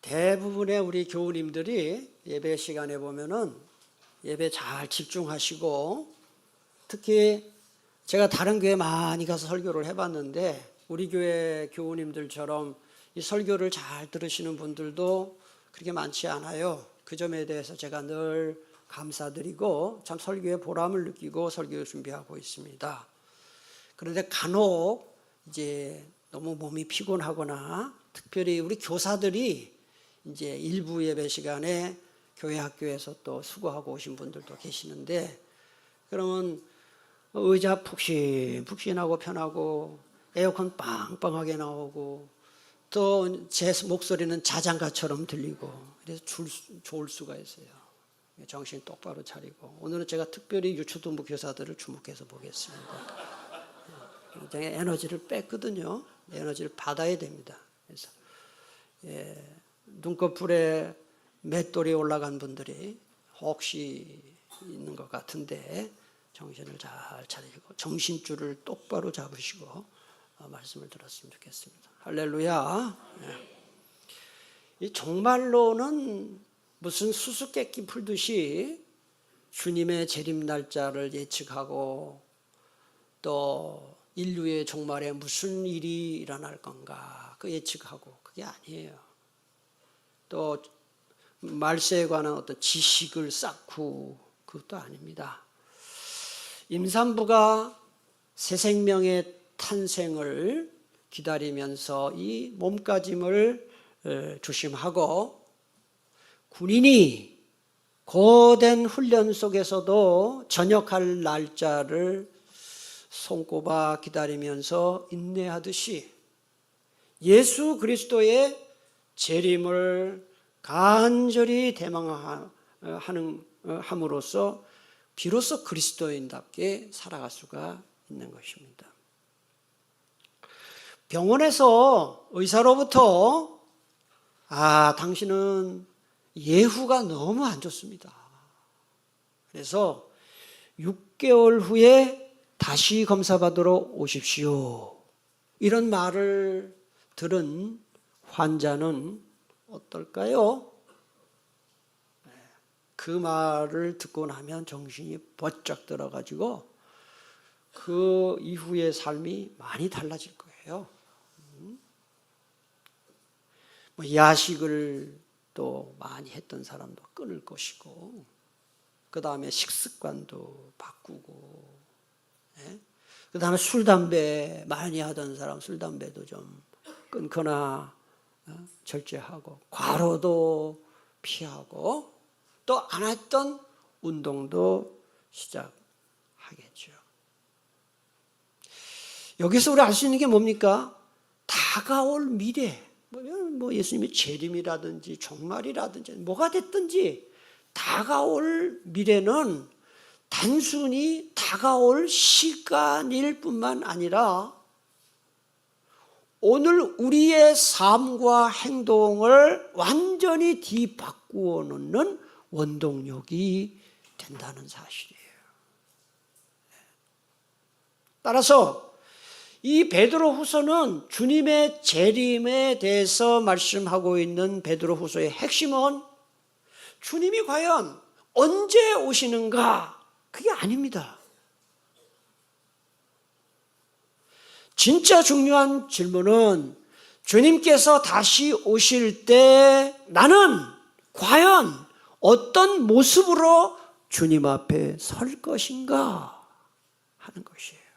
대부분의 우리 교우님들이 예배 시간에 보면은 예배 잘 집중하시고, 특히 제가 다른 교회 많이 가서 설교를 해봤는데 우리 교회 교우님들처럼 이 설교를 잘 들으시는 분들도 그렇게 많지 않아요. 그 점에 대해서 제가 늘 감사드리고 참 설교에 보람을 느끼고 설교 준비하고 있습니다. 그런데 간혹 이제 너무 몸이 피곤하거나 특별히 우리 교사들이 이제 일부 예배 시간에 교회 학교에서 또 수고하고 오신 분들도 계시는데, 그러면 의자 푹신푹신하고 편하고 에어컨 빵빵하게 나오고 또 제 목소리는 자장가처럼 들리고 그래서 좋을 수가 있어요. 정신 똑바로 차리고 오늘은 제가 특별히 유초등부 교사들을 주목해서 보겠습니다. 굉장히 에너지를 뺐거든요. 에너지를 받아야 됩니다. 그래서 눈꺼풀에 맷돌이 올라간 분들이 혹시 있는 것 같은데 정신을 잘 차리고 정신줄을 똑바로 잡으시고 말씀을 들었으면 좋겠습니다. 할렐루야. 이 종말론은 무슨 수수께끼 풀듯이 주님의 재림 날짜를 예측하고 또 인류의 종말에 무슨 일이 일어날 건가 그 예측하고, 그게 아니에요. 또 말세에 관한 어떤 지식을 쌓고 그것도 아닙니다. 임산부가 새 생명의 탄생을 기다리면서 이 몸가짐을 조심하고, 군인이 고된 훈련 속에서도 전역할 날짜를 손꼽아 기다리면서 인내하듯이 예수 그리스도의 재림을 간절히 대망함으로써 비로소 그리스도인답게 살아갈 수가 있는 것입니다. 병원에서 의사로부터 당신은 예후가 너무 안 좋습니다. 그래서 6개월 후에 다시 검사받으러 오십시오. 이런 말을 들은 환자는 어떨까요? 그 말을 듣고 나면 정신이 번쩍 들어가지고 그 이후의 삶이 많이 달라질 거예요. 야식을 또 많이 했던 사람도 끊을 것이고, 그 다음에 식습관도 바꾸고, 그 다음에 술, 담배 많이 하던 사람 술, 담배도 좀 끊거나 절제하고, 과로도 피하고, 또 안 했던 운동도 시작하겠죠. 여기서 우리 알 수 있는 게 뭡니까? 다가올 미래, 예수님의 재림이라든지 종말이라든지 뭐가 됐든지 다가올 미래는 단순히 다가올 시간일 뿐만 아니라 오늘 우리의 삶과 행동을 완전히 뒤바꾸어 놓는 원동력이 된다는 사실이에요. 따라서 이 베드로후서는 주님의 재림에 대해서 말씀하고 있는 베드로후서의 핵심은 주님이 과연 언제 오시는가, 그게 아닙니다. 진짜 중요한 질문은 주님께서 다시 오실 때 나는 과연 어떤 모습으로 주님 앞에 설 것인가 하는 것이에요.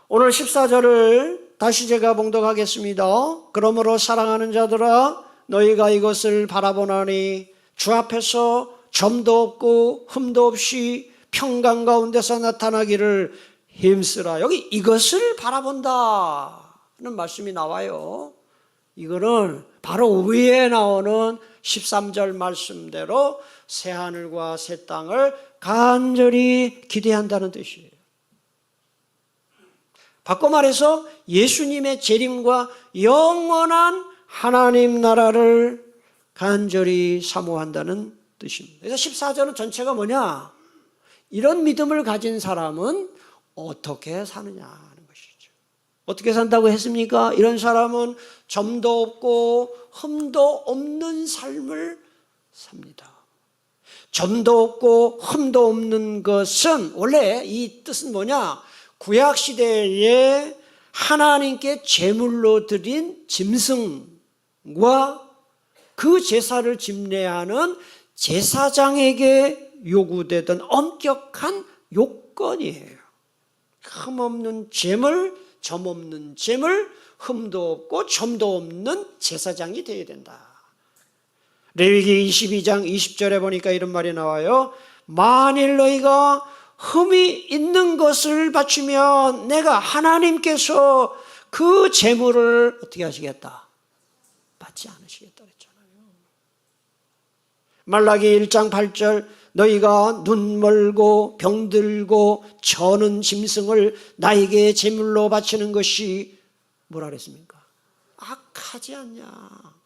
오늘 14절을 다시 제가 봉독하겠습니다. 그러므로 사랑하는 자들아, 너희가 이것을 바라보나니 주 앞에서 점도 없고 흠도 없이 평강 가운데서 나타나기를 힘쓰라. 여기 이것을 바라본다는 말씀이 나와요. 이거는 바로 위에 나오는 13절 말씀대로 새하늘과 새 땅을 간절히 기대한다는 뜻이에요. 바꿔 말해서 예수님의 재림과 영원한 하나님 나라를 간절히 사모한다는 뜻입니다. 그래서 14절은 전체가 뭐냐? 이런 믿음을 가진 사람은 어떻게 사느냐 하는 것이죠. 어떻게 산다고 했습니까? 이런 사람은 점도 없고 흠도 없는 삶을 삽니다. 점도 없고 흠도 없는 것은 원래 이 뜻은 뭐냐? 구약 시대에 하나님께 제물로 드린 짐승과 그 제사를 집례하는 제사장에게 요구되던 엄격한 요건이에요. 흠 없는 제물, 점 없는 제물, 흠도 없고 점도 없는 제사장이 되어야 된다. 레위기 22장 20절에 보니까 이런 말이 나와요. 만일 너희가 흠이 있는 것을 바치면 내가 하나님께서 그 제물을 어떻게 하시겠다? 받지 않으시겠다 그랬잖아요. 말라기 1장 8절 너희가 눈 멀고 병들고 저는 짐승을 나에게 제물로 바치는 것이 뭐라 그랬습니까? 악하지 않냐.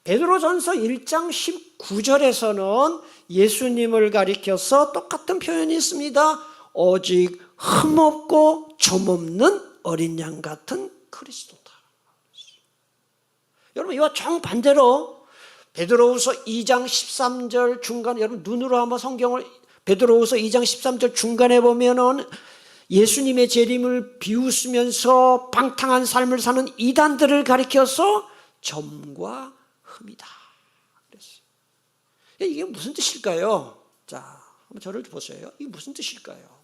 베드로전서 1장 19절에서는 예수님을 가리켜서 똑같은 표현이 있습니다. 오직 흠없고 점없는 어린 양 같은 그리스도다. 여러분 이와 정반대로 베드로후서 2장 13절 중간에 여러분 눈으로 한번 성경을 베드로후서 2장 13절 중간에 보면은 예수님의 재림을 비웃으면서 방탕한 삶을 사는 이단들을 가리켜서 점과 흠이다. 그랬어요. 이게 무슨 뜻일까요? 자, 한번 저를 보세요. 이게 무슨 뜻일까요?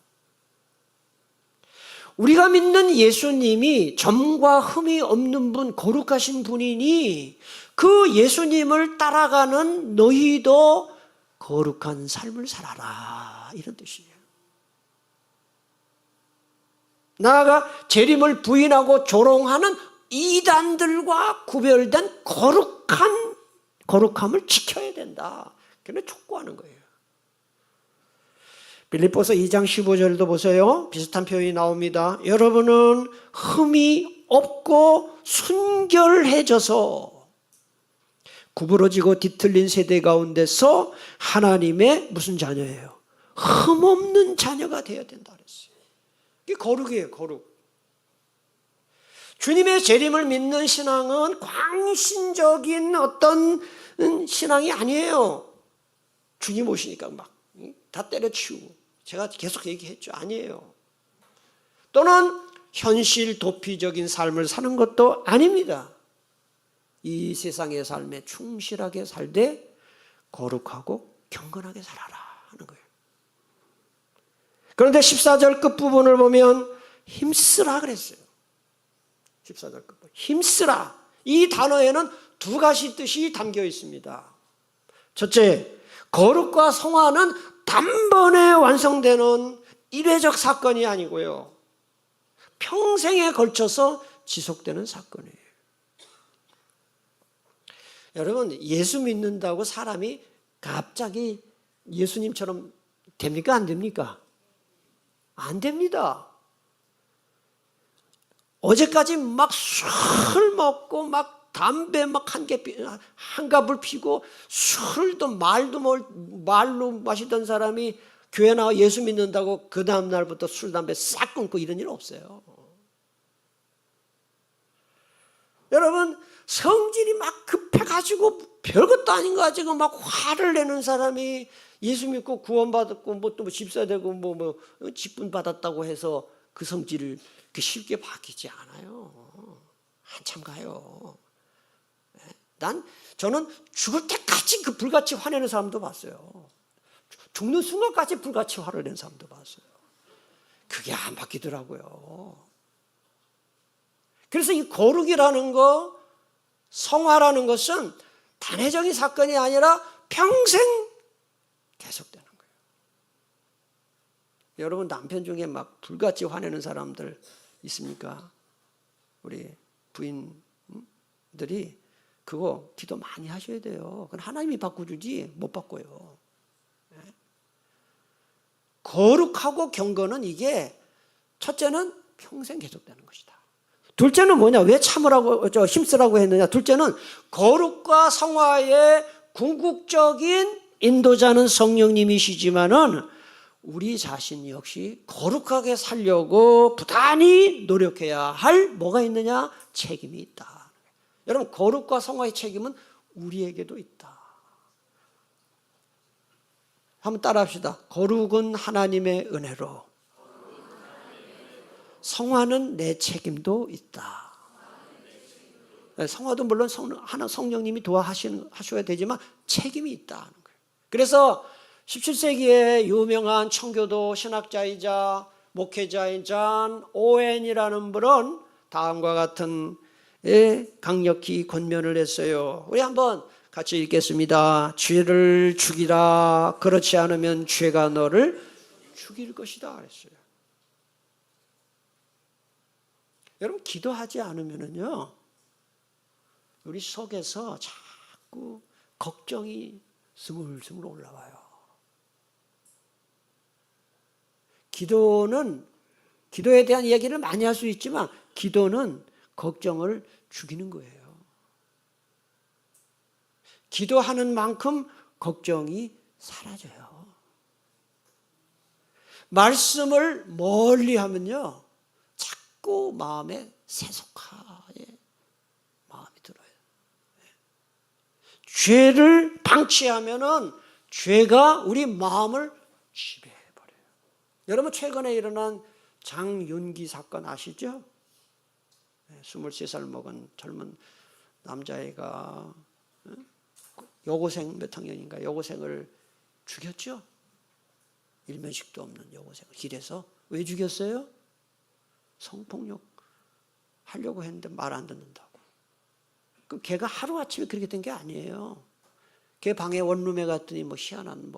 우리가 믿는 예수님이 점과 흠이 없는 분, 거룩하신 분이니 그 예수님을 따라가는 너희도 거룩한 삶을 살아라. 이런 뜻이에요. 나아가 재림을 부인하고 조롱하는 이단들과 구별된 거룩함을 지켜야 된다. 그래서 촉구하는 거예요. 빌립보서 2장 15절도 보세요. 비슷한 표현이 나옵니다. 여러분은 흠이 없고 순결해져서 구부러지고 뒤틀린 세대 가운데서 하나님의 무슨 자녀예요? 흠없는 자녀가 되어야 된다 그랬어요. 이게 거룩이에요, 거룩. 주님의 재림을 믿는 신앙은 광신적인 어떤 신앙이 아니에요. 주님 오시니까 막 다 때려치우고 제가 계속 얘기했죠. 아니에요. 또는 현실 도피적인 삶을 사는 것도 아닙니다. 이 세상의 삶에 충실하게 살되 거룩하고 경건하게 살아라 하는 거예요. 그런데 14절 끝부분을 보면 힘쓰라 그랬어요. 14절 끝부분. 힘쓰라. 이 단어에는 두 가지 뜻이 담겨 있습니다. 첫째, 거룩과 성화는 단번에 완성되는 일회적 사건이 아니고요. 평생에 걸쳐서 지속되는 사건이에요. 여러분, 예수 믿는다고 사람이 갑자기 예수님처럼 됩니까? 안 됩니까? 안 됩니다. 어제까지 막 술 먹고 막 담배 막 한 갑을 피고 술도 말로 마시던 사람이 교회 나와 예수 믿는다고 그 다음 날부터 술, 담배 싹 끊고 이런 일 없어요. 여러분, 성질이 막 급해가지고 별것도 아닌 거 가지고 막 화를 내는 사람이 예수 믿고 구원받았고 뭐 또 집사 되고 뭐 직분 받았다고 해서 그 성질을 쉽게 바뀌지 않아요. 한참 가요. 저는 죽을 때까지 그 불같이 화내는 사람도 봤어요. 죽는 순간까지 불같이 화를 내는 사람도 봤어요. 그게 안 바뀌더라고요. 그래서 이 거룩이라는 거, 성화라는 것은 단회적인 사건이 아니라 평생 계속되는 거예요. 여러분 남편 중에 막 불같이 화내는 사람들 있습니까? 우리 부인들이 그거 기도 많이 하셔야 돼요. 그건 하나님이 바꿔주지 못 바꿔요. 거룩하고 경건은 이게 첫째는 평생 계속되는 것이다. 둘째는 뭐냐? 왜 참으라고 힘쓰라고 했느냐? 둘째는 거룩과 성화의 궁극적인 인도자는 성령님이시지만은 우리 자신 역시 거룩하게 살려고 부단히 노력해야 할 뭐가 있느냐? 책임이 있다. 여러분, 거룩과 성화의 책임은 우리에게도 있다. 한번 따라합시다. 거룩은 하나님의 은혜로, 성화는 내 책임도 있다. 성화도 물론 성령님이 도와하셔야 되지만 책임이 있다는 거예요. 그래서 17세기에 유명한 청교도 신학자이자 목회자인 존 오웬이라는 분은 다음과 같은 강력히 권면을 했어요. 우리 한번 같이 읽겠습니다. 죄를 죽이라. 그렇지 않으면 죄가 너를 죽일 것이다 그랬어요. 여러분, 기도하지 않으면요, 우리 속에서 자꾸 걱정이 스물스물 올라와요. 기도에 대한 이야기를 많이 할 수 있지만 기도는 걱정을 죽이는 거예요. 기도하는 만큼 걱정이 사라져요. 말씀을 멀리 하면요, 자꾸 마음에 세속화의 마음이 들어요. 죄를 방치하면은 죄가 우리 마음을 지배해버려요. 여러분, 최근에 일어난 장윤기 사건 아시죠? 23살 먹은 젊은 남자애가 여고생 몇 학년인가 여고생을 죽였죠. 일면식도 없는 여고생을 길에서. 왜 죽였어요? 성폭력 하려고 했는데 말 안 듣는다고. 그럼 걔가 하루아침에 그렇게 된 게 아니에요. 걔 방에 원룸에 갔더니 뭐 희한한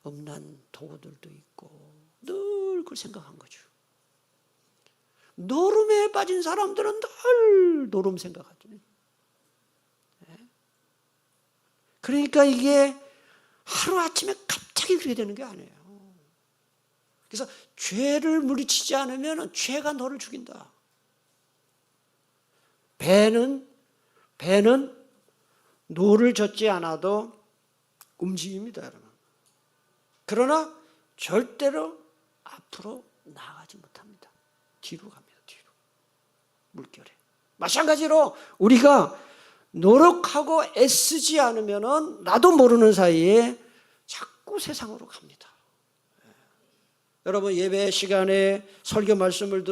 음란 도구들도 있고 늘 그걸 생각한 거죠. 노름에 빠진 사람들은 늘 노름 생각하죠. 그러니까 이게 하루아침에 갑자기 그렇게 되는 게 아니에요. 그래서 죄를 물리치지 않으면 죄가 너를 죽인다. 배는 노를 젓지 않아도 움직입니다, 여러분. 그러나 절대로 앞으로 나가지 못합니다. 뒤로 갑니다, 뒤로. 물결에. 마찬가지로 우리가 노력하고 애쓰지 않으면은 나도 모르는 사이에 자꾸 세상으로 갑니다. 여러분, 예배 시간에 설교 말씀을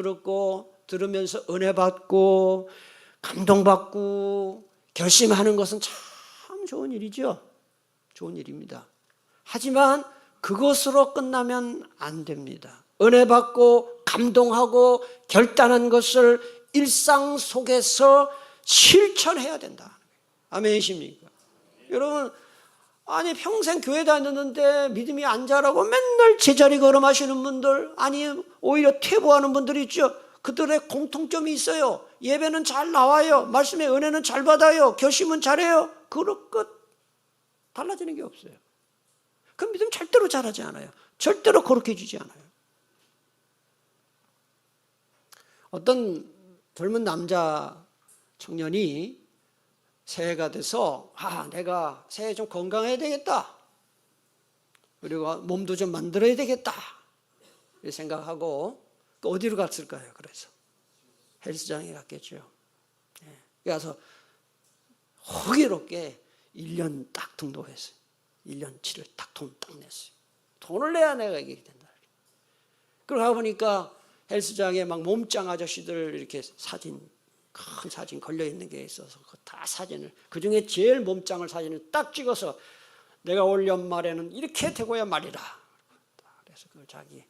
들으면서 은혜 받고 감동받고 결심하는 것은 참 좋은 일이죠. 좋은 일입니다. 하지만 그것으로 끝나면 안 됩니다. 은혜 받고 감동하고 결단한 것을 일상 속에서 실천해야 된다. 아멘이십니까? 여러분, 아니 평생 교회 다녔는데 믿음이 안 자라고 맨날 제자리 걸음하시는 분들, 아니 오히려 퇴보하는 분들이 있죠. 그들의 공통점이 있어요. 예배는 잘 나와요. 말씀의 은혜는 잘 받아요. 결심은 잘해요. 그럴 것 달라지는 게 없어요. 그 믿음 절대로 자라지 않아요. 절대로 거룩해지지 않아요. 어떤 젊은 남자 청년이 새해가 돼서 내가 새해 좀 건강해야 되겠다. 그리고 몸도 좀 만들어야 되겠다. 이렇게 생각하고 어디로 갔을까요? 그래서 헬스장에 갔겠죠. 가서 호기롭게 1년 딱 등록했어요. 1년치를 돈 딱 냈어요. 돈을 내야 내가 이게 된다. 그러고 보니까 헬스장에 막 몸짱 아저씨들 이렇게 큰 사진 걸려 있는 게 있어서 다 사진을, 그 중에 제일 몸짱을 사진을 딱 찍어서 내가 올 연말에는 이렇게 되고야 말이라. 그래서 그걸 자기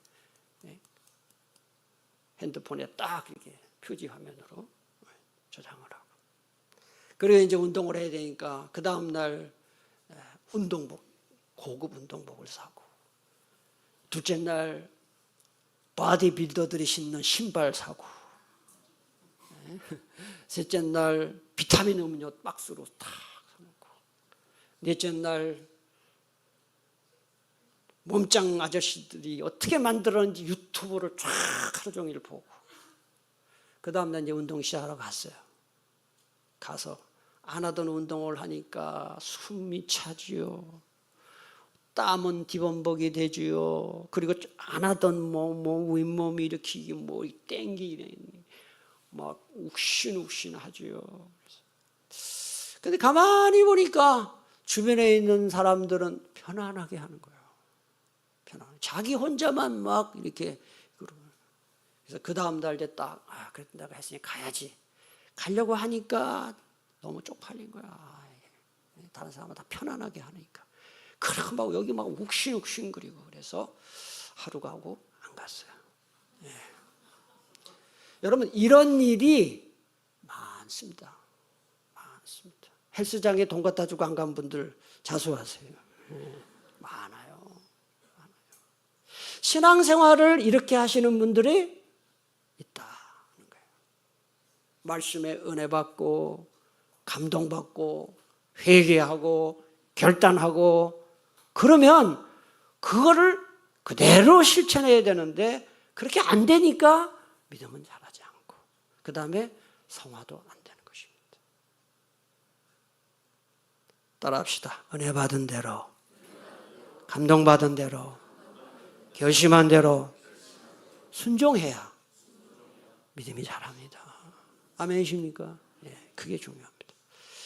핸드폰에 딱 이렇게 표지 화면으로 저장을 하고. 그리고 이제 운동을 해야 되니까 그 다음날 운동복, 고급 운동복을 사고, 둘째 날 바디빌더들이 신는 신발 사고, 셋째 날 비타민 음료 박스로 딱 사놓고, 넷째 날 몸짱 아저씨들이 어떻게 만들었는지 유튜브를 쫙 하루 종일 보고, 그 다음날 이제 운동 시작하러 갔어요. 가서 안 하던 운동을 하니까 숨이 차지요. 땀은 뒤범벅이 되지요. 그리고 안 하던 윗몸 일으키기, 땡기기, 막 욱신욱신 하지요. 근데 가만히 보니까 주변에 있는 사람들은 편안하게 하는 거예요. 자기 혼자만 막 이렇게. 그래서 그 다음 달 때 딱, 그래도 내가 했으니 가야지. 가려고 하니까 너무 쪽팔린 거야. 다른 사람은 다 편안하게 하니까. 그러고 막 여기 막 욱신욱신 그리고 그래서 하루 가고 안 갔어요. 예. 여러분, 이런 일이 많습니다. 헬스장에 돈 갖다 주고 안 간 분들 자수하세요. 많아요. 신앙생활을 이렇게 하시는 분들이 있다는 거예요. 말씀에 은혜 받고 감동받고 회개하고 결단하고 그러면 그거를 그대로 실천해야 되는데 그렇게 안 되니까 믿음은 자라지 않고 그 다음에 성화도 안 되는 것입니다. 따라합시다. 은혜 받은 대로, 감동받은 대로, 결심한 대로 순종해야 믿음이 자랍니다. 아멘이십니까? 예, 그게 중요합니다.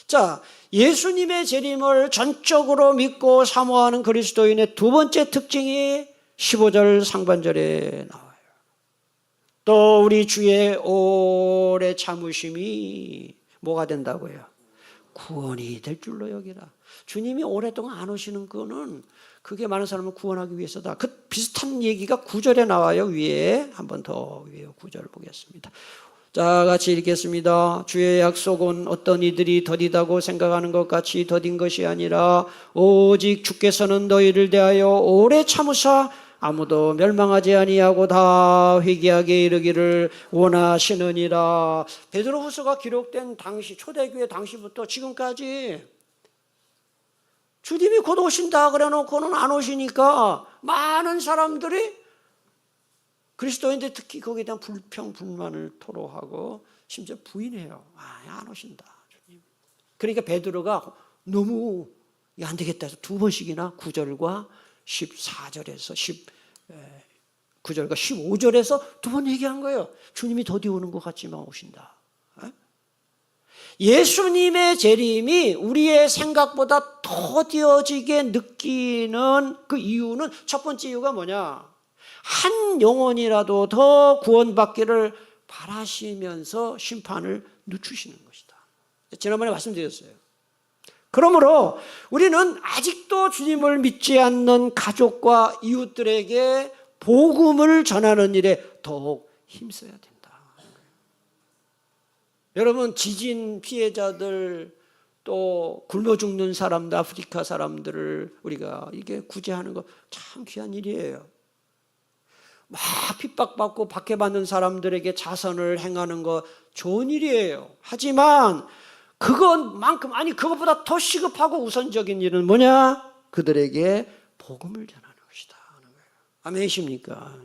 자, 예수님의 재림을 전적으로 믿고 사모하는 그리스도인의 두 번째 특징이 15절 상반절에 나와요. 또 우리 주의 오래 참으심이 뭐가 된다고요? 구원이 될 줄로 여기라. 주님이 오랫동안 안 오시는 거는 그게 많은 사람을 구원하기 위해서다. 그 비슷한 얘기가 9절에 나와요. 위에 한 번 더 위에 9절 보겠습니다. 자, 같이 읽겠습니다. 주의 약속은 어떤 이들이 더디다고 생각하는 것 같이 더딘 것이 아니라 오직 주께서는 너희를 대하여 오래 참으사 아무도 멸망하지 아니하고 다 회개하게 이르기를 원하시느니라. 베드로후서가 기록된 당시, 초대교회 당시부터 지금까지 주님이 곧 오신다 그래 놓고는 안 오시니까 많은 사람들이 그리스도인들 특히 거기에 대한 불평, 불만을 토로하고 심지어 부인해요. 안 오신다 주님. 그러니까 베드로가 너무 안 되겠다 해서 두 번씩이나 9절과 14절에서 9절과 15절에서 두 번 얘기한 거예요. 주님이 더디 오는 것 같지만 오신다. 예수님의 재림이 우리의 생각보다 더디어지게 느끼는 그 이유는 첫 번째 이유가 뭐냐? 한 영혼이라도 더 구원받기를 바라시면서 심판을 늦추시는 것이다. 지난번에 말씀드렸어요. 그러므로 우리는 아직도 주님을 믿지 않는 가족과 이웃들에게 복음을 전하는 일에 더욱 힘써야 된다. 여러분, 지진 피해자들 또 굶어 죽는 사람들, 아프리카 사람들을 우리가 이게 구제하는 거 참 귀한 일이에요. 막 핍박받고 박해받는 사람들에게 자선을 행하는 거 좋은 일이에요. 하지만 그것만큼, 아니 그것보다 더 시급하고 우선적인 일은 뭐냐? 그들에게 복음을 전하는 것이다 하는 거예요. 아멘이십니까?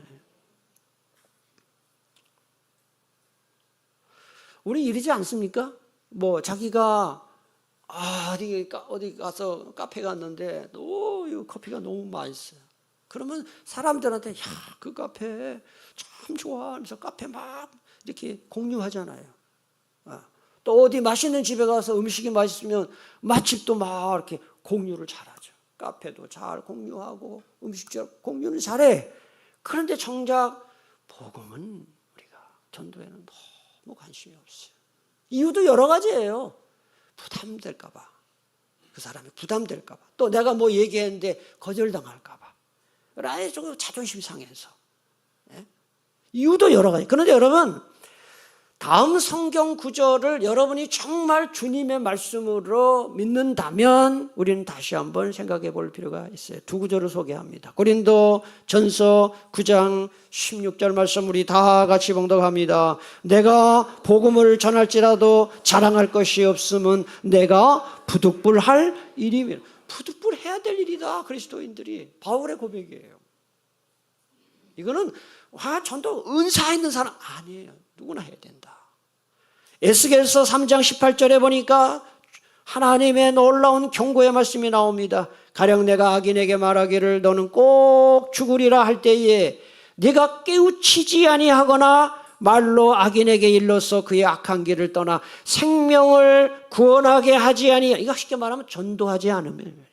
우리 이러지 않습니까? 뭐 자기가 어디 가서 카페 갔는데 이 커피가 너무 맛있어요. 그러면 사람들한테 그 카페 참 좋아 하면서 카페 막 이렇게 공유하잖아요. 또 어디 맛있는 집에 가서 음식이 맛있으면 맛집도 막 이렇게 공유를 잘하죠. 카페도 잘 공유하고 음식점 공유는 잘해. 그런데 정작 복음은 우리가 전도에는 너무 관심이 없어요. 이유도 여러 가지예요. 부담될까 봐. 그 사람이 부담될까 봐. 또 내가 뭐 얘기했는데 거절당할까 봐. 아예 조금 자존심 상해서. 이유도 여러 가지. 그런데 여러분, 다음 성경 구절을 여러분이 정말 주님의 말씀으로 믿는다면 우리는 다시 한번 생각해 볼 필요가 있어요. 두 구절을 소개합니다. 고린도 전서 9장 16절 말씀 우리 다 같이 봉독합니다. 내가 복음을 전할지라도 자랑할 것이 없음은 내가 부득불할 일이며. 부득불해야 될 일이다. 그리스도인들이. 바울의 고백이에요. 이거는 전도 은사 있는 사람 아니에요. 누구나 해야 된다. 에스겔서 3장 18절에 보니까 하나님의 놀라운 경고의 말씀이 나옵니다. 가령 내가 악인에게 말하기를 너는 꼭 죽으리라 할 때에 네가 깨우치지 아니하거나 말로 악인에게 일러서 그의 악한 길을 떠나 생명을 구원하게 하지 아니하. 이거 쉽게 말하면 전도하지 않으면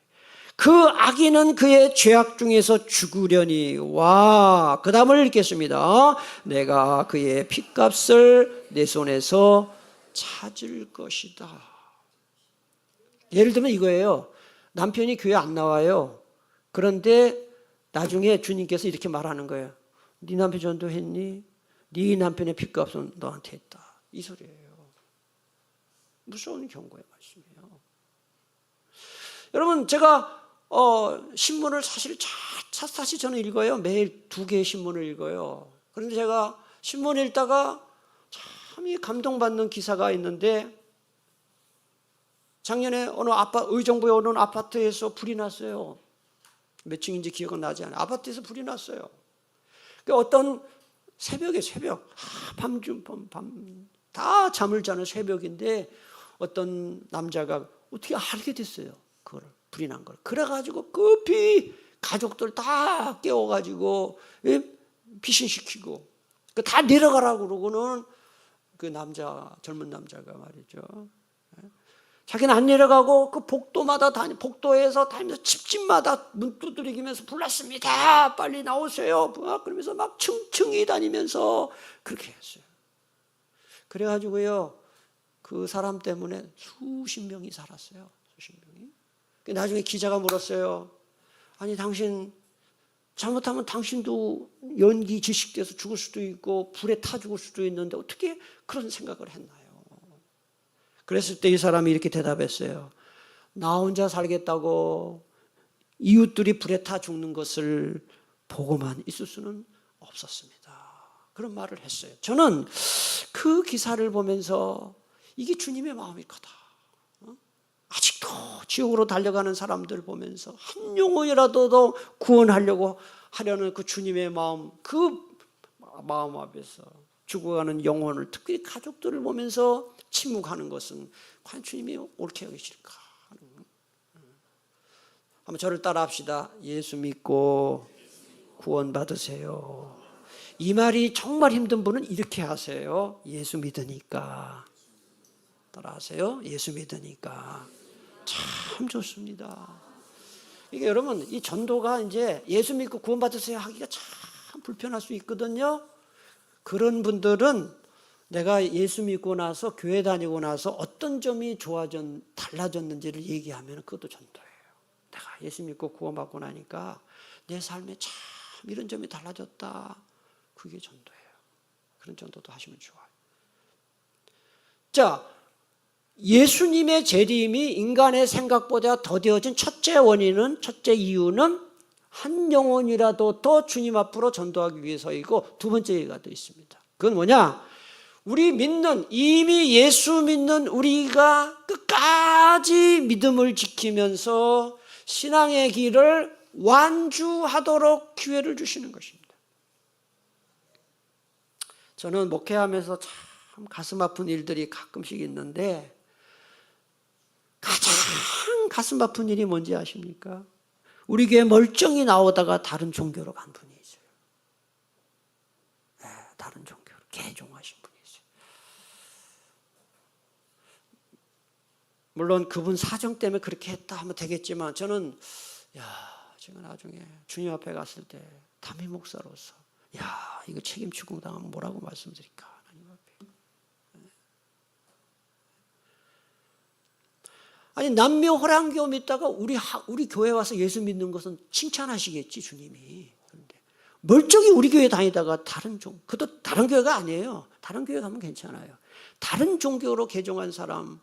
그 악인은 그의 죄악 중에서 죽으려니. 와, 그 다음을 읽겠습니다. 내가 그의 핏값을 내 손에서 찾을 것이다. 예를 들면 이거예요. 남편이 교회 안 나와요. 그런데 나중에 주님께서 이렇게 말하는 거예요. 네 남편 전도했니? 네 남편의 핏값은 너한테 했다. 이 소리예요. 무서운 경고의 말씀이에요. 여러분, 제가 신문을 사실 저는 읽어요. 매일 2개의 신문을 읽어요. 그런데 제가 신문 읽다가 참 감동받는 기사가 있는데, 작년에 어느 의정부의 어느 아파트에서 불이 났어요. 몇 층인지 기억은 나지 않아요. 아파트에서 불이 났어요. 어떤 새벽, 다 잠을 자는 새벽인데 어떤 남자가 어떻게 알게 됐어요. 그거를, 불이 난 걸. 그래가지고 급히 가족들 다 깨워가지고 피신시키고 다 내려가라고 그러고는 그 젊은 남자가 말이죠. 자기는 안 내려가고 그 복도에서 다니면서 집집마다 문 두드리면서 불났습니다. 빨리 나오세요. 그러면서 막 층층이 다니면서 그렇게 했어요. 그래가지고요, 그 사람 때문에 수십 명이 살았어요. 수십 명이. 나중에 기자가 물었어요. 아니, 당신 잘못하면 당신도 연기 질식돼서 죽을 수도 있고 불에 타 죽을 수도 있는데 어떻게 그런 생각을 했나요? 그랬을 때 이 사람이 이렇게 대답했어요. 나 혼자 살겠다고 이웃들이 불에 타 죽는 것을 보고만 있을 수는 없었습니다. 그런 말을 했어요. 저는 그 기사를 보면서 이게 주님의 마음이 크다. 아직도 지옥으로 달려가는 사람들 보면서 한 영혼이라도 더 구원하려고 하려는 그 주님의 마음, 그 마음 앞에서 죽어가는 영혼을, 특히 가족들을 보면서 침묵하는 것은 과연 주님이 옳게 여기실까 하는. 한번 저를 따라 합시다. 예수 믿고 구원 받으세요. 이 말이 정말 힘든 분은 이렇게 하세요. 예수 믿으니까. 따라하세요. 예수 믿으니까. 참 좋습니다. 이게 여러분, 이 전도가 이제 예수 믿고 구원 받으세요 하기가 참 불편할 수 있거든요. 그런 분들은 내가 예수 믿고 나서 교회 다니고 나서 어떤 점이 달라졌는지를 얘기하면 그것도 전도예요. 내가 예수 믿고 구원받고 나니까 내 삶에 참 이런 점이 달라졌다. 그게 전도예요. 그런 전도도 하시면 좋아요. 자, 예수님의 재림이 인간의 생각보다 더뎌진 첫째 이유는 한 영혼이라도 더 주님 앞으로 전도하기 위해서이고, 두 번째 얘기가 더 있습니다. 그건 뭐냐? 이미 예수 믿는 우리가 끝까지 믿음을 지키면서 신앙의 길을 완주하도록 기회를 주시는 것입니다. 저는 목회하면서 참 가슴 아픈 일들이 가끔씩 있는데, 가장 가슴 아픈 일이 뭔지 아십니까? 우리 교회 멀쩡히 나오다가 다른 종교로 간 분이 있어요. 네, 다른 종교로 개종하신 분이 있어요. 물론 그분 사정 때문에 그렇게 했다 하면 되겠지만, 저는 제가 나중에 주님 앞에 갔을 때 담임 목사로서 이거 책임 추궁당하면 뭐라고 말씀드릴까? 하나님 앞에. 아니, 남묘호랑교 믿다가 우리 교회 와서 예수 믿는 것은 칭찬하시겠지, 주님이. 그런데 멀쩡히 우리 교회 다니다가 그것도 다른 교회가 아니에요. 다른 교회 가면 괜찮아요. 다른 종교로 개종한 사람,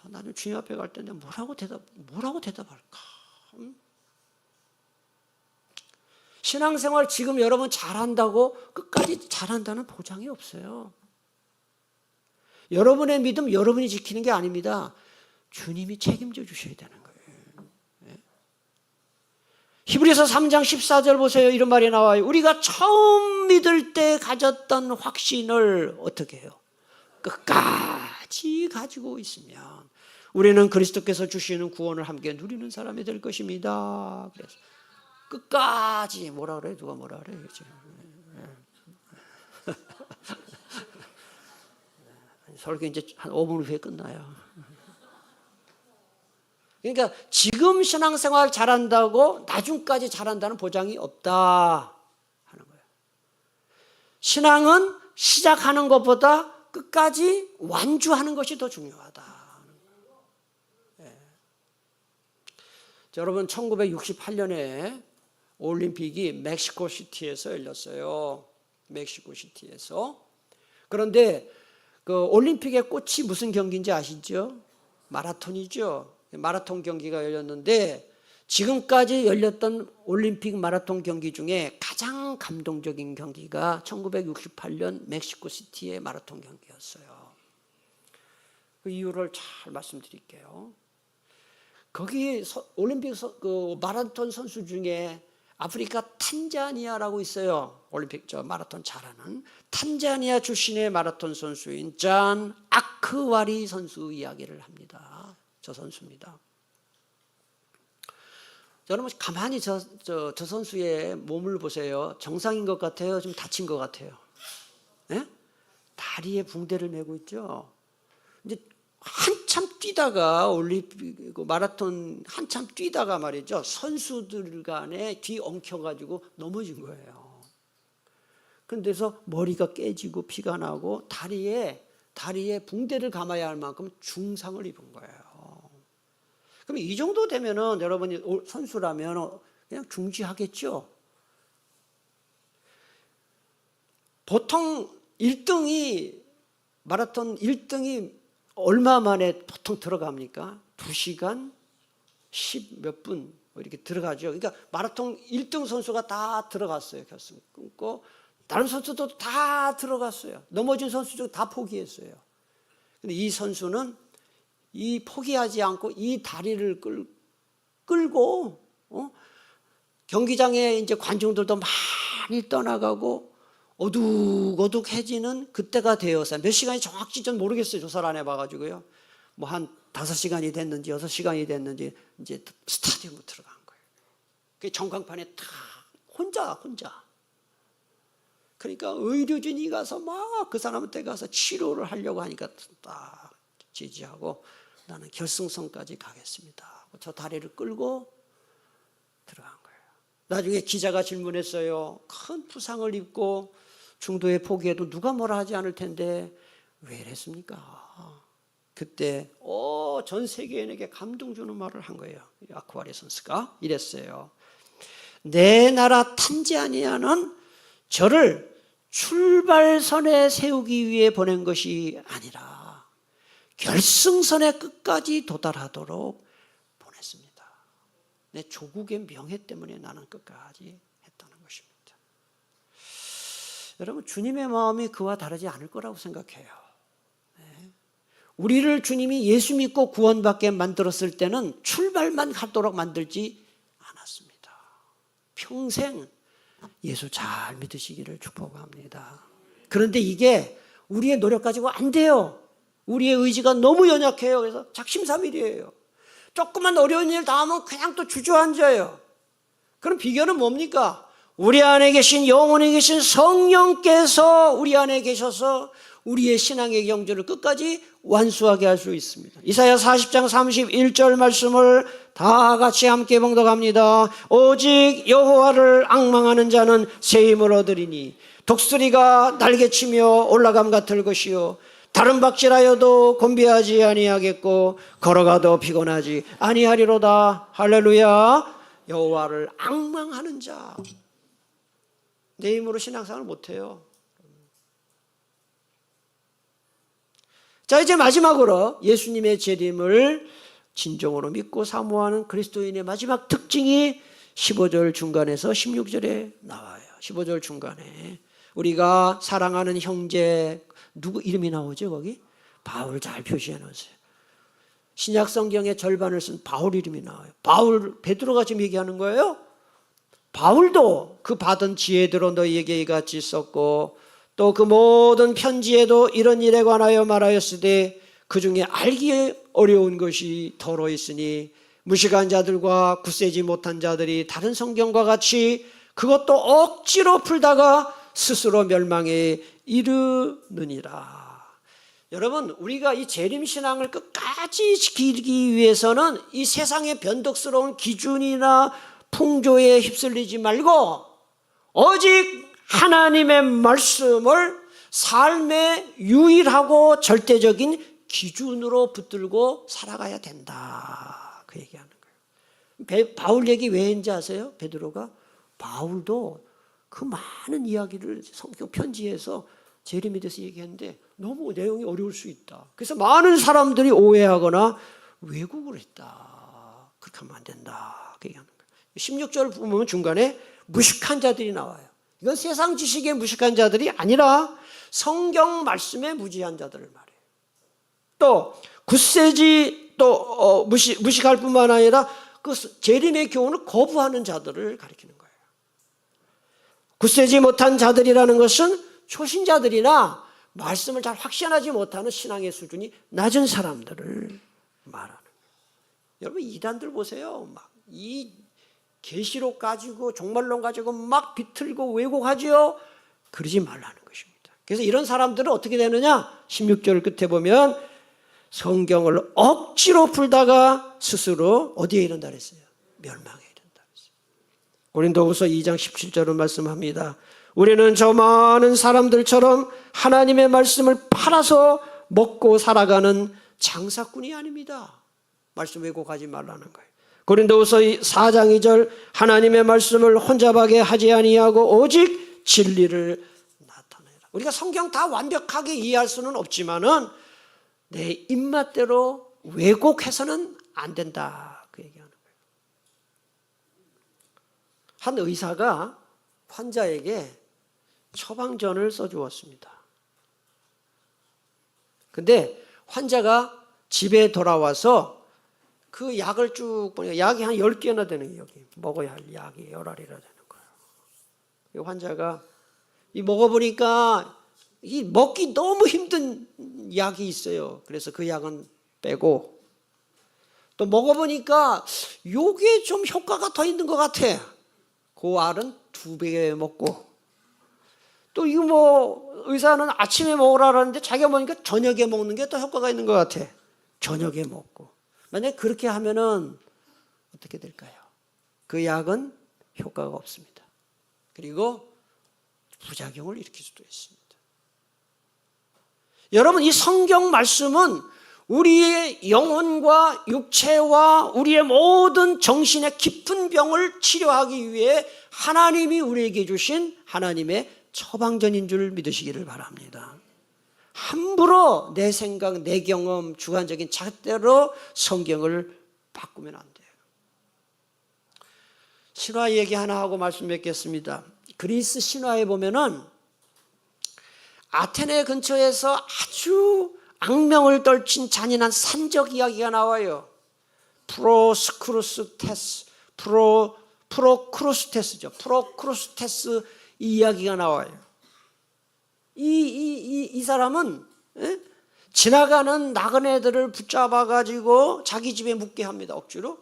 나는 주님 앞에 갈 때 뭐라고 대답할까? 신앙생활 지금 여러분 잘한다고 끝까지 잘한다는 보장이 없어요. 여러분의 믿음 여러분이 지키는 게 아닙니다. 주님이 책임져 주셔야 되는 거예요. 히브리서 3장 14절 보세요. 이런 말이 나와요. 우리가 처음 믿을 때 가졌던 확신을 어떻게 해요? 끝까지 끝까지 가지고 있으면 우리는 그리스도께서 주시는 구원을 함께 누리는 사람이 될 것입니다. 그래서 끝까지 뭐라 그래? 누가 뭐라 그래? 설교 이제 한 5분 후에 끝나요. 그러니까 지금 신앙생활 잘한다고 나중까지 잘한다는 보장이 없다 하는 거예요. 신앙은 시작하는 것보다 끝까지 완주하는 것이 더 중요하다. 예. 여러분 1968년에 올림픽이 멕시코시티에서 열렸어요. 멕시코시티에서. 그런데 그 올림픽의 꽃이 무슨 경기인지 아시죠? 마라톤이죠. 마라톤 경기가 열렸는데 지금까지 열렸던 올림픽 마라톤 경기 중에 가장 감동적인 경기가 1968년 멕시코시티의 마라톤 경기였어요. 그 이유를 잘 말씀드릴게요. 거기 올림픽 그 마라톤 선수 중에 아프리카 탄자니아라고 있어요. 올림픽 마라톤 잘하는 탄자니아 출신의 마라톤 선수인 잔 아크와리 선수 이야기를 합니다. 저 선수입니다. 여러분 가만히 저 선수의 몸을 보세요. 정상인 것 같아요? 좀 다친 것 같아요? 네? 다리에 붕대를 메고 있죠. 이제 한참 뛰다가 올림픽 마라톤 한참 뛰다가 말이죠. 선수들 간에 뒤 엉켜가지고 넘어진 거예요. 그래서 머리가 깨지고 피가 나고 다리에 붕대를 감아야 할 만큼 중상을 입은 거예요. 그럼 이 정도 되면은 여러분이 선수라면 그냥 중지하겠죠. 보통 1등이 마라톤 1등이 얼마 만에 보통 들어갑니까? 2시간 10 몇 분 이렇게 들어가죠. 그러니까 마라톤 1등 선수가 다 들어갔어요. 결승 끊고 다른 선수도 다 들어갔어요. 넘어진 선수도 다 포기했어요. 근데 이 선수는 이 포기하지 않고 이 다리를 끌고 경기장에 이제 관중들도 많이 떠나가고 어둑어둑해지는 그때가 되어서 몇 시간이 정확히 전 모르겠어요. 조사를 안 해봐가지고요. 뭐 한 5시간이 됐는지 6시간이 됐는지 이제 스타디움으로 들어간 거예요. 그 전광판에 다 혼자. 그러니까 의료진이 가서 막 그 사람한테 가서 치료를 하려고 하니까 딱 지지하고 나는 결승선까지 가겠습니다. 저 다리를 끌고 들어간 거예요. 나중에 기자가 질문했어요. 큰 부상을 입고 중도에 포기해도 누가 뭐라 하지 않을 텐데 왜 이랬습니까? 그때 전 세계인에게 감동 주는 말을 한 거예요. 아쿠아리 선수가 이랬어요. 내 나라 탄자니아는 저를 출발선에 세우기 위해 보낸 것이 아니라 결승선의 끝까지 도달하도록 보냈습니다. 내 조국의 명예 때문에 나는 끝까지 했다는 것입니다. 여러분 주님의 마음이 그와 다르지 않을 거라고 생각해요. 우리를 주님이 예수 믿고 구원받게 만들었을 때는 출발만 하도록 만들지 않았습니다. 평생 예수 잘 믿으시기를 축복합니다. 그런데 이게 우리의 노력 가지고 안 돼요. 우리의 의지가 너무 연약해요. 그래서 작심삼일이에요. 조금만 어려운 일 당하면 그냥 또 주저앉아요. 그럼 비결은 뭡니까? 우리 안에 계신 영혼에 계신 성령께서 우리 안에 계셔서 우리의 신앙의 경주를 끝까지 완수하게 할 수 있습니다. 이사야 40장 31절 말씀을 다 같이 함께 봉독합니다. 오직 여호와를 앙망하는 자는 새 힘을 얻으리니 독수리가 날개치며 올라감 같을 것이요 다른 박질하여도 곤비하지 아니하겠고 걸어가도 피곤하지 아니하리로다. 할렐루야. 여호와를 앙망하는 자. 내 힘으로 신앙생활을 못해요. 자, 이제 마지막으로 예수님의 재림을 진정으로 믿고 사모하는 그리스도인의 마지막 특징이 15절 중간에서 16절에 나와요. 15절 중간에 우리가 사랑하는 형제 누구 이름이 나오죠 거기? 바울 잘 표시해 놓으세요. 신약 성경의 절반을 쓴 바울 이름이 나와요. 바울 베드로가 지금 얘기하는 거예요. 바울도 그 받은 지혜대로 너희에게 이같이 썼고 또 그 모든 편지에도 이런 일에 관하여 말하였으되 그 중에 알기 어려운 것이 더러 있으니 무식한 자들과 굳세지 못한 자들이 다른 성경과 같이 그것도 억지로 풀다가 스스로 멸망에 이르느니라. 여러분, 우리가 이 재림신앙을 끝까지 지키기 위해서는 이 세상의 변덕스러운 기준이나 풍조에 휩쓸리지 말고 오직 하나님의 말씀을 삶의 유일하고 절대적인 기준으로 붙들고 살아가야 된다, 그 얘기하는 거예요. 바울 얘기 왜 했는지 아세요? 베드로가 바울도 그 많은 이야기를 성경 편지에서 재림에 대해서 얘기했는데 너무 내용이 어려울 수 있다. 그래서 많은 사람들이 오해하거나 왜곡을 했다. 그렇게 하면 안 된다, 그 얘기하는 거예요. 16절 보면 중간에 무식한 자들이 나와요. 이건 세상 지식에 무식한 자들이 아니라 성경 말씀에 무지한 자들을 말해요. 또 굳세지 또 무식할 뿐만 아니라 그 재림의 교훈을 거부하는 자들을 가리키는 거예요. 굳세지 못한 자들이라는 것은 초신자들이나 말씀을 잘 확신하지 못하는 신앙의 수준이 낮은 사람들을 말하는 거예요. 여러분, 이단들 보세요. 막 이 계시록 가지고 종말론 가지고 막 비틀고 왜곡하지요. 그러지 말라는 것입니다. 그래서 이런 사람들은 어떻게 되느냐? 16절 끝에 보면 성경을 억지로 풀다가 스스로 어디에 이른다 그랬어요? 멸망에 이른다 그랬어요. 고린도후서 2장 17절은 말씀합니다. 우리는 저 많은 사람들처럼 하나님의 말씀을 팔아서 먹고 살아가는 장사꾼이 아닙니다. 말씀 왜곡하지 말라는 거예요. 고린도후서 4장 2절 하나님의 말씀을 혼잡하게 하지 아니하고 오직 진리를 나타내라. 우리가 성경 다 완벽하게 이해할 수는 없지만은 내 입맛대로 왜곡해서는 안 된다, 그 얘기하는 거예요. 한 의사가 환자에게 처방전을 써주었습니다. 근데 환자가 집에 돌아와서 그 약을 쭉 보니까 약이 한 10개나 되는 거예요. 여기 먹어야 할 약이 10알이나 되는 거예요. 환자가 이 먹어보니까 이 먹기 너무 힘든 약이 있어요. 그래서 그 약은 빼고 또 먹어보니까 요게 좀 효과가 더 있는 것 같아. 그 알은 2배 먹고 또 이거 뭐 의사는 아침에 먹으라는데 자기가 먹으니까 저녁에 먹는 게 더 효과가 있는 것 같아. 저녁에 먹고. 만약에 그렇게 하면은 어떻게 될까요? 그 약은 효과가 없습니다. 그리고 부작용을 일으킬 수도 있습니다. 여러분, 이 성경 말씀은 우리의 영혼과 육체와 우리의 모든 정신의 깊은 병을 치료하기 위해 하나님이 우리에게 주신 하나님의 처방전인 줄 믿으시기를 바랍니다. 함부로 내 생각, 내 경험, 주관적인 잣대로 성경을 바꾸면 안 돼요. 신화 얘기 하나 하고 말씀 맺겠습니다. 그리스 신화에 보면은 아테네 근처에서 아주 악명을 떨친 잔인한 산적 이야기가 나와요. 프로크루스테스죠. 프로크루스테스 이야기가 나와요. 이 사람은 지나가는 나그네들을 붙잡아가지고 자기 집에 묵게 합니다. 억지로.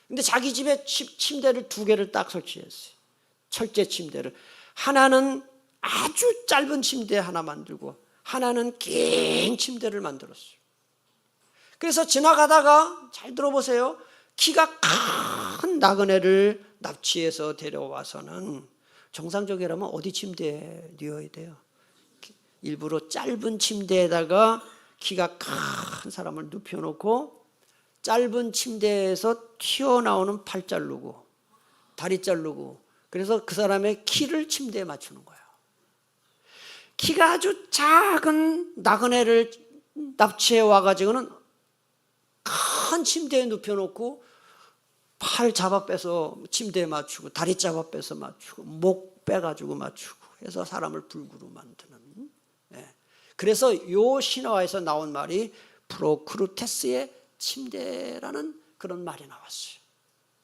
근데 자기 집에 침대를 2개를 딱 설치했어요. 철제 침대를. 하나는 아주 짧은 침대 하나 만들고 하나는 긴 침대를 만들었어요. 그래서 지나가다가 잘 들어보세요. 키가 큰 나그네를 납치해서 데려와서는 정상적이라면 어디 침대에 누워야 돼요? 일부러 짧은 침대에다가 키가 큰 사람을 눕혀놓고 짧은 침대에서 튀어나오는 팔 자르고 다리 자르고 그래서 그 사람의 키를 침대에 맞추는 거예요. 키가 아주 작은 나그네를 납치해 와가지고는 큰 침대에 눕혀놓고 팔 잡아 빼서 침대에 맞추고 다리 잡아 빼서 맞추고 목 빼가지고 맞추고 해서 사람을 불구로 만드는. 그래서 요 신화에서 나온 말이 프로크루테스의 침대라는 그런 말이 나왔어요.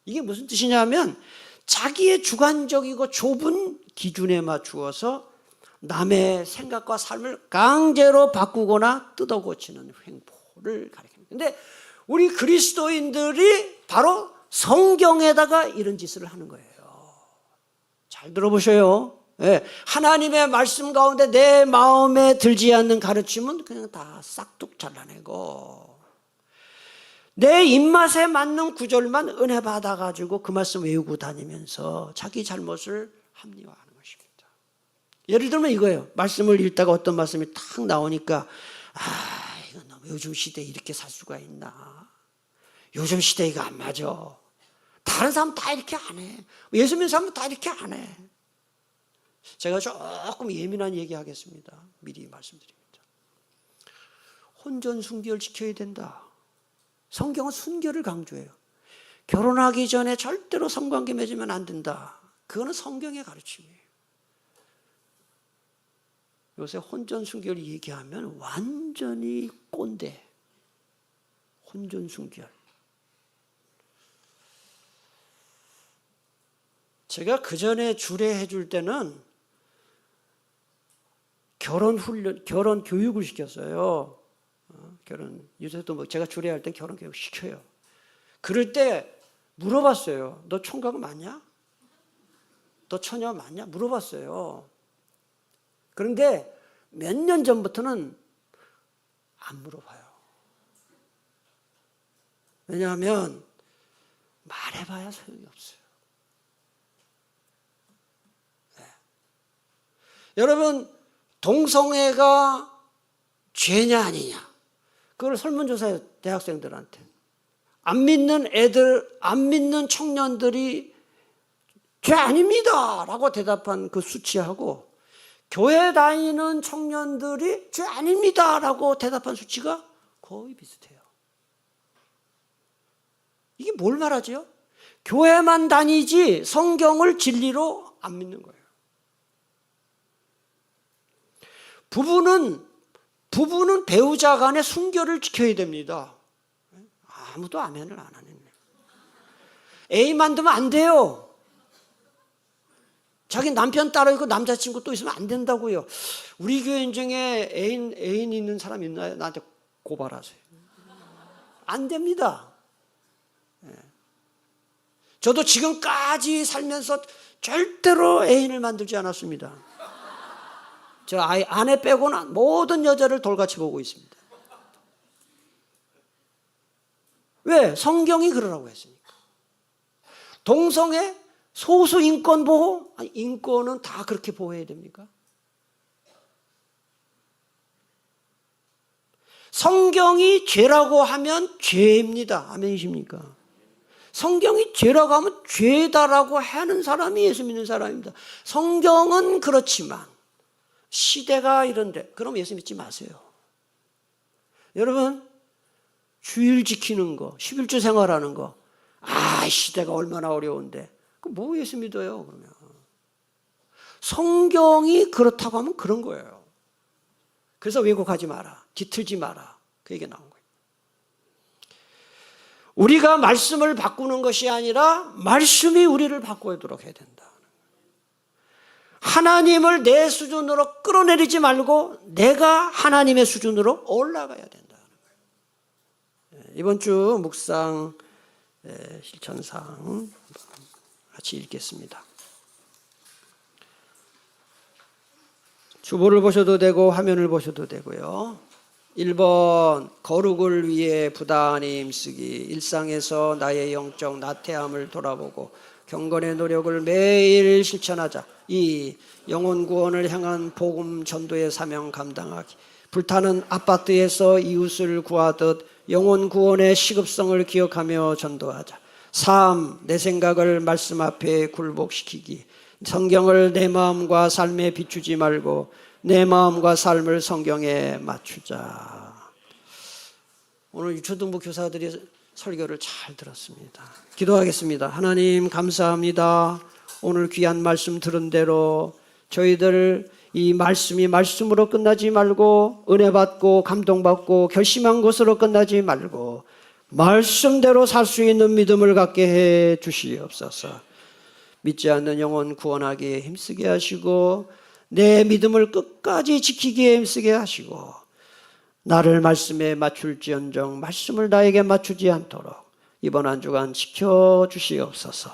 이게 무슨 뜻이냐면 자기의 주관적이고 좁은 기준에 맞추어서 남의 생각과 삶을 강제로 바꾸거나 뜯어고치는 횡포, 가리킵니다. 근데 우리 그리스도인들이 바로 성경에다가 이런 짓을 하는 거예요. 잘 들어보셔요. 예, 하나님의 말씀 가운데 내 마음에 들지 않는 가르침은 그냥 다 싹둑 잘라내고, 내 입맛에 맞는 구절만 은혜 받아가지고 그 말씀 외우고 다니면서 자기 잘못을 합리화하는 것입니다. 예를 들면 이거예요. 말씀을 읽다가 어떤 말씀이 탁 나오니까, 이건 너무 요즘 시대에 이렇게 살 수가 있나, 요즘 시대에 이거 안 맞아, 다른 사람 다 이렇게 안 해, 예수 믿는 사람은 다 이렇게 안 해. 제가 조금 예민한 얘기 하겠습니다. 미리 말씀드립니다. 혼전 순결 지켜야 된다. 성경은 순결을 강조해요. 결혼하기 전에 절대로 성관계 맺으면 안 된다. 그거는 성경의 가르침이에요. 요새 혼전 순결 얘기하면 완전히 꼰대. 혼전 순결. 제가 그 전에 주례해 줄 때는 결혼 교육을 시켰어요. 요새도 뭐 제가 주례할 때 결혼 교육 시켜요. 그럴 때 물어봤어요. 너 총각 맞냐? 너 처녀 맞냐? 물어봤어요. 그런데 몇 년 전부터는 안 물어봐요. 왜냐하면 말해봐야 소용이 없어요. 네. 여러분, 동성애가 죄냐 아니냐, 그걸 설문조사해요. 대학생들한테. 안 믿는 청년들이 죄 아닙니다 라고 대답한 그 수치하고, 교회 다니는 청년들이 죄 아닙니다 라고 대답한 수치가 거의 비슷해요. 이게 뭘 말하죠? 교회만 다니지 성경을 진리로 안 믿는 거예요. 부부는 배우자 간의 순결을 지켜야 됩니다. 아무도 아멘을 안 하네. 애 만들면 안 돼요. 자기 남편 따로 있고 남자친구 또 있으면 안 된다고요. 우리 교회 중에 애인 있는 사람 있나요? 나한테 고발하세요. 안 됩니다. 저도 지금까지 살면서 절대로 애인을 만들지 않았습니다. 저 아내 빼고는 모든 여자를 돌같이 보고 있습니다. 왜? 성경이 그러라고 했으니까. 동성애, 소수 인권 보호? 아니, 인권은 다 그렇게 보호해야 됩니까? 성경이 죄라고 하면 죄입니다. 아멘이십니까? 성경이 죄라고 하면 죄다라고 하는 사람이 예수 믿는 사람입니다. 성경은 그렇지만 시대가 이런데 그럼 예수 믿지 마세요. 여러분, 주일 지키는 거, 11주 생활하는 거, 시대가 얼마나 어려운데 그 뭐 예수 믿어요 그러면. 성경이 그렇다고 하면 그런 거예요. 그래서 왜곡하지 마라, 뒤틀지 마라, 그 얘기가 나온 거예요. 우리가 말씀을 바꾸는 것이 아니라 말씀이 우리를 바꾸도록 해야 된다. 하나님을 내 수준으로 끌어내리지 말고 내가 하나님의 수준으로 올라가야 된다. 이번 주 묵상 실천상 같이 읽겠습니다. 주보를 보셔도 되고 화면을 보셔도 되고요. 1번, 거룩을 위해 부단히 힘쓰기. 일상에서 나의 영적 나태함을 돌아보고 경건의 노력을 매일 실천하자. 2. 영혼 구원을 향한 복음 전도의 사명 감당하기. 불타는 아파트에서 이웃을 구하듯 영혼 구원의 시급성을 기억하며 전도하자. 3. 내 생각을 말씀 앞에 굴복시키기. 성경을 내 마음과 삶에 비추지 말고 내 마음과 삶을 성경에 맞추자. 오늘 유초등부 교사들이 설교를 잘 들었습니다. 기도하겠습니다. 하나님 감사합니다. 오늘 귀한 말씀 들은 대로 저희들 이 말씀이 말씀으로 끝나지 말고 은혜 받고 감동받고 결심한 것으로 끝나지 말고 말씀대로 살 수 있는 믿음을 갖게 해 주시옵소서. 믿지 않는 영혼 구원하기에 힘쓰게 하시고 내 믿음을 끝까지 지키기에 힘쓰게 하시고 나를 말씀에 맞출지언정 말씀을 나에게 맞추지 않도록 이번 한 주간 지켜주시옵소서.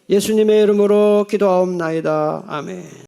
예수님의 이름으로 기도하옵나이다. 아멘.